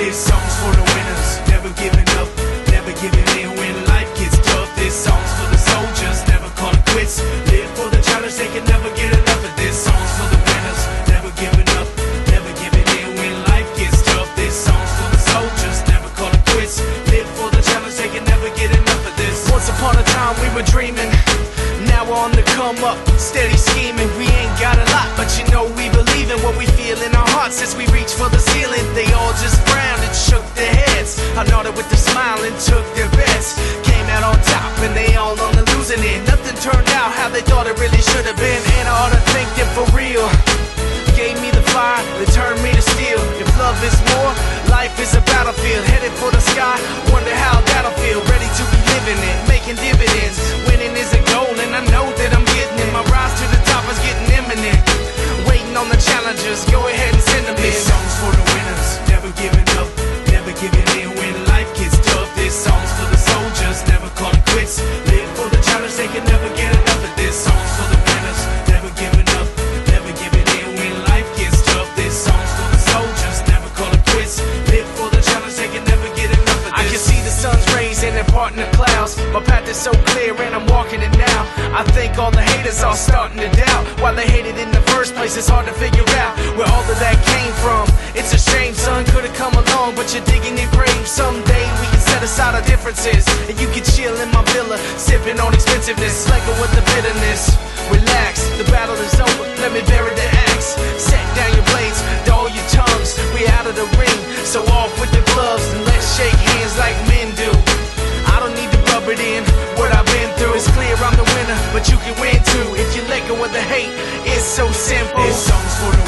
This song's for the winners, never giving up, never giving in when life gets tough. This song's for the soldiers, never calling quits. Live for the challenge, they can never get enough of this. Song's for the winners, never giving up, never giving in when life gets tough. This song's for the soldiers, never calling quits. Live for the challenge, they can never get enough of this. Once upon a time we were dreaming, now we're on the come up, steady scheming. We ain't got a lot, but you know we believe in what we feel in our hearts. As we reach for the ceiling, they all just frowned and shook their heads. I nodded with a smile and took their bets. Came out on top and they all on the losing end. Nothing turned out how they thought it really should have been. And I ought to thank them for real. Gave me the fire, they turned me to steel. If love is more, life is a battlefield. Headed for the sky, wonder how that'll feel. Ready to be living it, making dividends. Winning is a goal and I know that I'm getting it. My rise to the top is getting imminent. Waiting on the challengers, go ahead and send them in. This song's for the winners, never giving up, never giving in when life gets tough. This song's for the soldiers, never calling quits. Live for the challenge, they can never get enough of this. Song's for the winners, never giving up, never giving in when life gets tough. This song's for the soldiers, never calling quits. Live for the challenge, they can never get enough of this. I can see the sun's rays and they're parting the clouds. My path is so clear and I'm walking it now. I think all the haters are starting to doubt. Why they hated in the first place, it's hard to figure out where all of that came from. It's a shame, son, could've come along, but you're digging your grave. Someday we can set aside our differences, and you can chill in my villa, sipping on expensiveness, slacking with the bitterness. Relax, the battle is over, let me bury the axe. Set down your blades, dull your tongues. We out of the ring, so off with the gloves, and let's shake hands like men do. I don't need to rub it in, what I've been through. It's clear I'm the winner, but you can win too if you let go of the hate. It's so simple. This song's for the